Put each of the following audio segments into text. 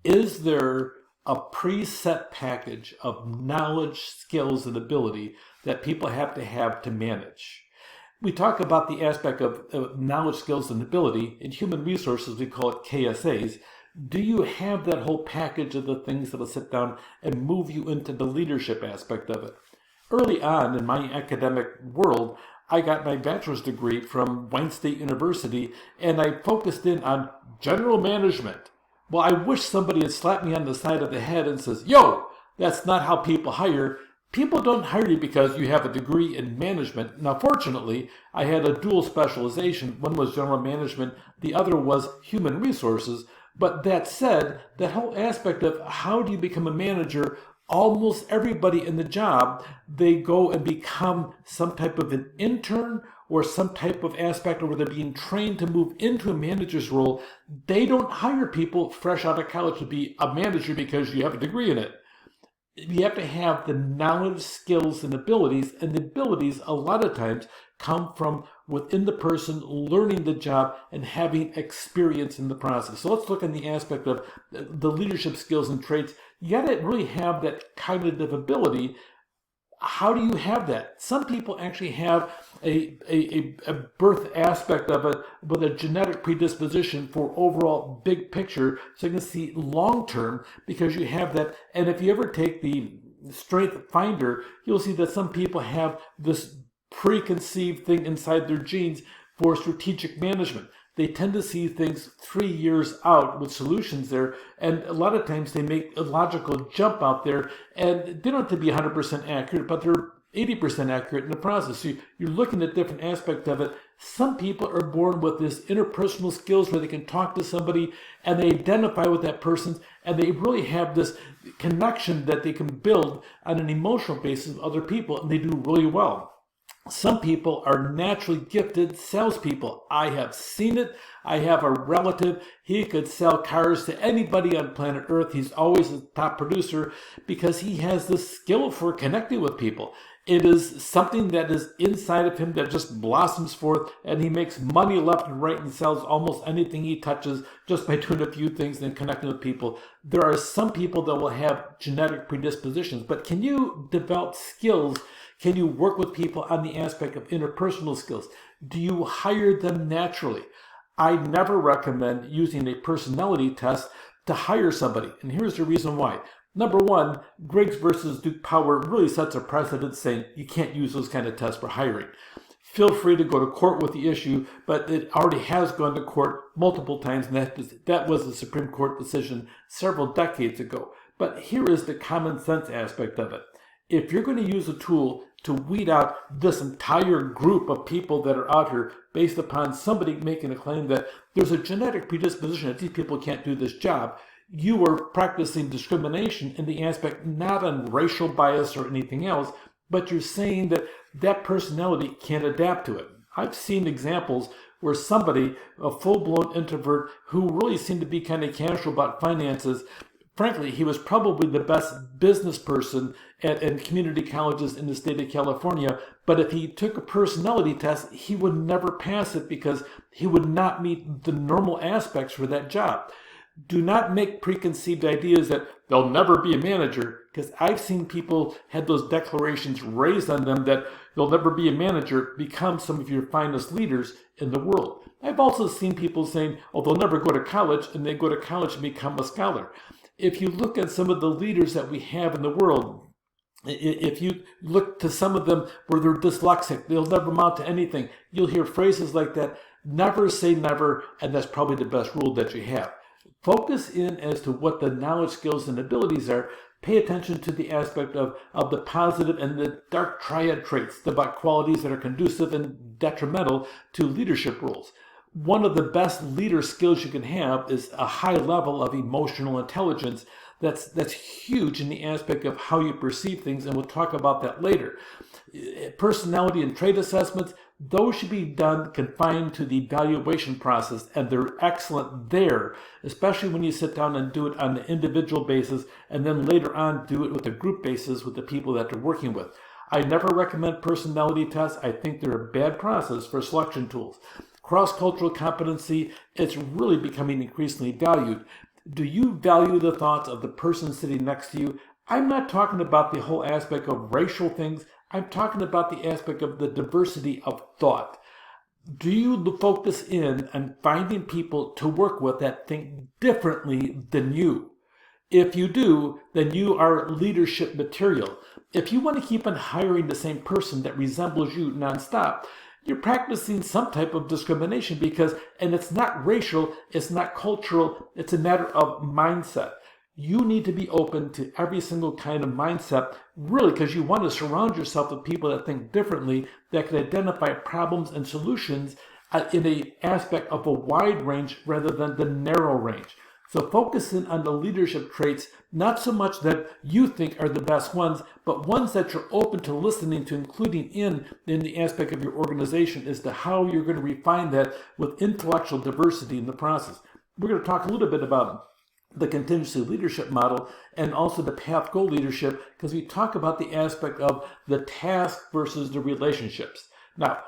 Is there a preset package of knowledge, skills, and ability that people have to manage? We talk about the aspect of knowledge, skills, and ability. In human resources, we call it KSAs. Do you have that whole package of the things that will sit down and move you into the leadership aspect of it? Early on in my academic world, I got my bachelor's degree from Wayne State University, and I focused in on general management. Well, I wish somebody had slapped me on the side of the head and says, yo, that's not how people hire. People don't hire you because you have a degree in management. Now, fortunately, I had a dual specialization. One was general management, the other was human resources. But that said, that whole aspect of how do you become a manager, almost everybody in the job, they go and become some type of an intern or some type of aspect where they're being trained to move into a manager's role. They don't hire people fresh out of college to be a manager because you have a degree in it. You have to have the knowledge, skills, and abilities, and the abilities a lot of times come from within the person learning the job and having experience in the process. So let's look in the aspect of the leadership skills and traits. You got to really have that cognitive ability. How do you have that? Some people actually have a birth aspect of it with a genetic predisposition for overall big picture, so you can see long term because you have that. And if you ever take the strength finder, you'll see that some people have this preconceived thing inside their genes for strategic management. They tend to see things 3 years out with solutions there, and a lot of times they make a logical jump out there, and they don't have to be 100% accurate, but they're 80% accurate in the process. So you're looking at different aspects of it. Some people are born with this interpersonal skills where they can talk to somebody and they identify with that person, and they really have this connection that they can build on an emotional basis with other people, and they do really well. Some people are naturally gifted salespeople. I have seen it. I have a relative. He could sell cars to anybody on planet Earth. He's always a top producer because he has the skill for connecting with people. It is something that is inside of him that just blossoms forth, and he makes money left and right and sells almost anything he touches just by doing a few things and connecting with people. There are some people that will have genetic predispositions, but can you develop skills? Can you work with people on the aspect of interpersonal skills? Do you hire them naturally? I never recommend using a personality test to hire somebody, and here's the reason why. Number one, Griggs versus Duke Power really sets a precedent saying you can't use those kind of tests for hiring. Feel free to go to court with the issue, but it already has gone to court multiple times, and that was a Supreme Court decision several decades ago. But here is the common sense aspect of it. If you're going to use a tool to weed out this entire group of people that are out here based upon somebody making a claim that there's a genetic predisposition that these people can't do this job, you are practicing discrimination in the aspect not on racial bias or anything else, but you're saying that that personality can't adapt to it. I've seen examples where somebody, a full-blown introvert who really seemed to be kind of casual about finances, frankly, he was probably the best business person at community colleges in the state of California, but if he took a personality test, he would never pass it because he would not meet the normal aspects for that job. Do not make preconceived ideas that they'll never be a manager, because I've seen people had those declarations raised on them that they'll never be a manager, become some of your finest leaders in the world. I've also seen people saying, oh, they'll never go to college, and they go to college and become a scholar. If you look at some of the leaders that we have in the world, if you look to some of them where they're dyslexic, they'll never amount to anything. You'll hear phrases like that. Never say never, and that's probably the best rule that you have. Focus in as to what the knowledge, skills, and abilities are. Pay attention to the aspect of the positive and the dark triad traits, about qualities that are conducive and detrimental to leadership roles. One of the best leader skills you can have is a high level of emotional intelligence. That's huge in the aspect of how you perceive things, and we'll talk about that later. Personality and trait assessments, those should be done confined to the evaluation process, and they're excellent there, especially when you sit down and do it on an individual basis, and then later on do it with a group basis with the people that they're working with. I never recommend personality tests. I think they're a bad process for selection tools. Cross-cultural competency, it's really becoming increasingly valued. Do you value the thoughts of the person sitting next to you? I'm not talking about the whole aspect of racial things. I'm talking about the aspect of the diversity of thought. Do you focus in on finding people to work with that think differently than you? If you do, then you are leadership material. If you want to keep on hiring the same person that resembles you nonstop, you're practicing some type of discrimination and it's not racial, it's not cultural, it's a matter of mindset. You need to be open to every single kind of mindset, really, because you want to surround yourself with people that think differently, that can identify problems and solutions in an aspect of a wide range rather than the narrow range. So focusing on the leadership traits, not so much that you think are the best ones, but ones that you're open to listening to, including in the aspect of your organization, as to how you're going to refine that with intellectual diversity in the process. We're going to talk a little bit about the contingency leadership model and also the path goal leadership, because we talk about the aspect of the task versus the relationships. Now,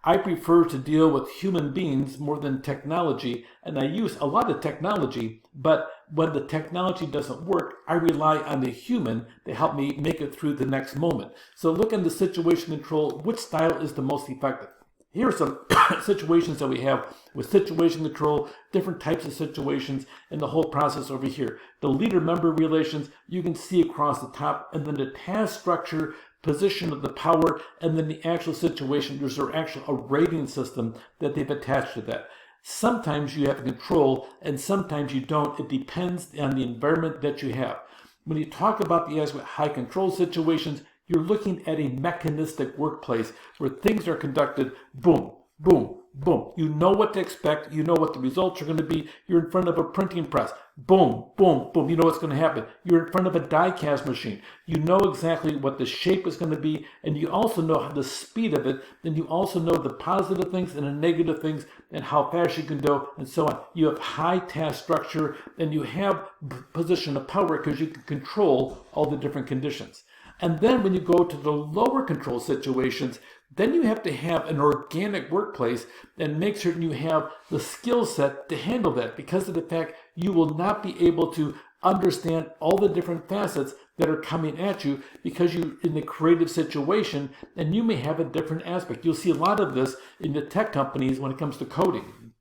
I prefer to deal with human beings more than technology, and I use a lot of technology, but when the technology doesn't work, I rely on the human to help me make it through the next moment. So look in the situation control, which style is the most effective? Here are some situations that we have with situation control, different types of situations, and the whole process over here. The leader-member relations, you can see across the top, and then the task structure, position of the power, and then the actual situation. There's actually a rating system that they've attached to that. Sometimes you have control, and sometimes you don't. It depends on the environment that you have. When you talk about the aspect of high control situations, you're looking at a mechanistic workplace where things are conducted, boom, boom, boom. You know what to expect. You know what the results are going to be. You're in front of a printing press. Boom, boom, boom. You know what's going to happen. You're in front of a die cast machine. You know exactly what the shape is going to be, and you also know the speed of it. Then you also know the positive things and the negative things and how fast you can go and so on. You have high task structure, and you have position of power because you can control all the different conditions. And then when you go to the lower control situations, then you have to have an organic workplace and make certain you have the skill set to handle that, because of the fact you will not be able to understand all the different facets that are coming at you because you're in the creative situation and you may have a different aspect. You'll see a lot of this in the tech companies when it comes to coding.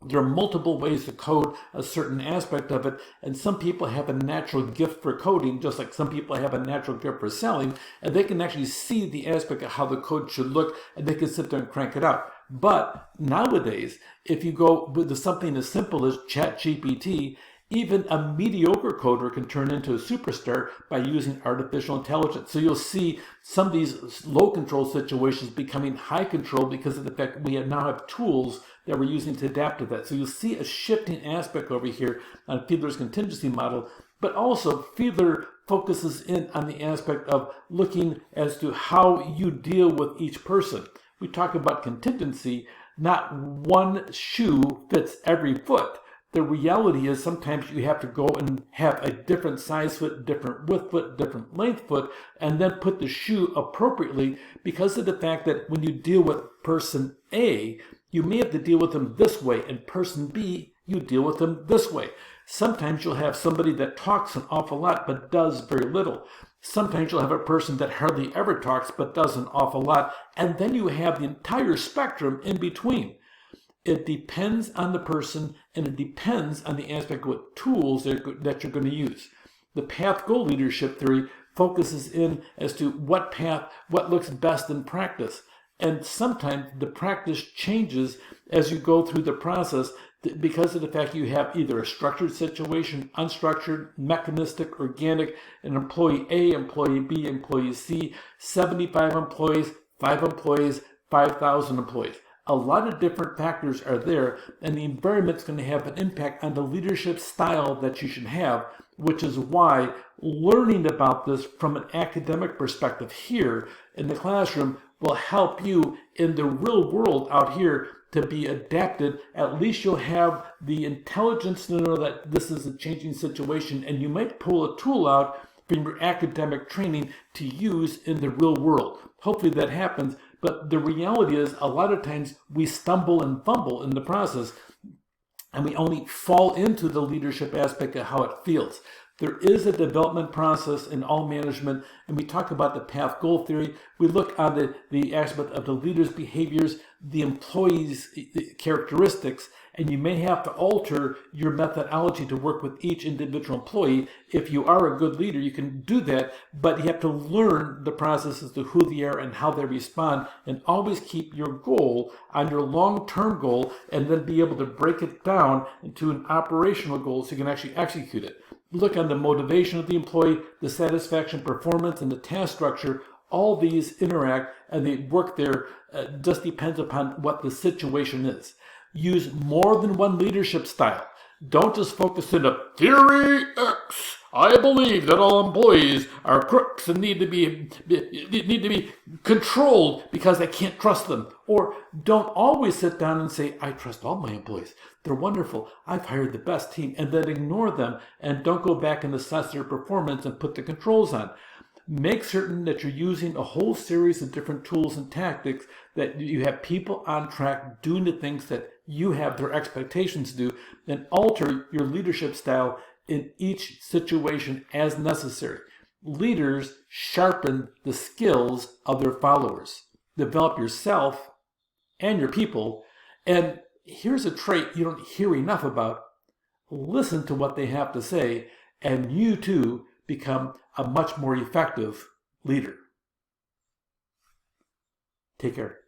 There are multiple ways to code a certain aspect of it, and some people have a natural gift for coding, just like some people have a natural gift for selling, and they can actually see the aspect of how the code should look, and they can sit there and crank it out. But nowadays, if you go with something as simple as ChatGPT, even a mediocre coder can turn into a superstar by using artificial intelligence. So you'll see some of these low control situations becoming high control because of the fact we now have tools that we're using to adapt to that. So you'll see a shifting aspect over here on Fiedler's contingency model, but also Fiedler focuses in on the aspect of looking as to how you deal with each person. We talk about contingency, not one shoe fits every foot. The reality is sometimes you have to go and have a different size foot, different width foot, different length foot, and then put the shoe appropriately because of the fact that when you deal with person A, you may have to deal with them this way, and person B, you deal with them this way. Sometimes you'll have somebody that talks an awful lot but does very little. Sometimes you'll have a person that hardly ever talks but does an awful lot, and then you have the entire spectrum in between. It depends on the person, and it depends on the aspect of what tools that you're going to use. The path goal leadership theory focuses in as to what looks best in practice. And sometimes the practice changes as you go through the process because of the fact you have either a structured situation, unstructured, mechanistic, organic, an employee A, employee B, employee C, 75 employees, 5 employees, 5,000 employees. A lot of different factors are there, and the environment's going to have an impact on the leadership style that you should have, which is why learning about this from an academic perspective here in the classroom will help you in the real world out here to be adapted. At least you'll have the intelligence to know that this is a changing situation, and you might pull a tool out from your academic training to use in the real world. Hopefully that happens. But the reality is a lot of times we stumble and fumble in the process. and we only fall into the leadership aspect of how it feels. There is a development process in all management, and we talk about the path goal theory. We look on the aspect of the leader's behaviors, the employee's characteristics, and you may have to alter your methodology to work with each individual employee. If you are a good leader, you can do that, but you have to learn the process as to who they are and how they respond, and always keep your goal on your long-term goal, and then be able to break it down into an operational goal so you can actually execute it. Look on the motivation of the employee, the satisfaction, performance, and the task structure. All these interact and they work there. Just depends upon what the situation is. Use more than one leadership style. Don't just focus on a theory X. I believe that all employees are crooks and need to be controlled because I can't trust them. Or don't always sit down and say, I trust all my employees. They're wonderful. I've hired the best team, and then ignore them and don't go back and assess their performance and put the controls on. Make certain that you're using a whole series of different tools and tactics, that you have people on track doing the things that you have their expectations to do, and alter your leadership style in each situation as necessary. Leaders sharpen the skills of their followers. Develop yourself and your people. And here's a trait you don't hear enough about. Listen to what they have to say, and you too become a much more effective leader. Take care.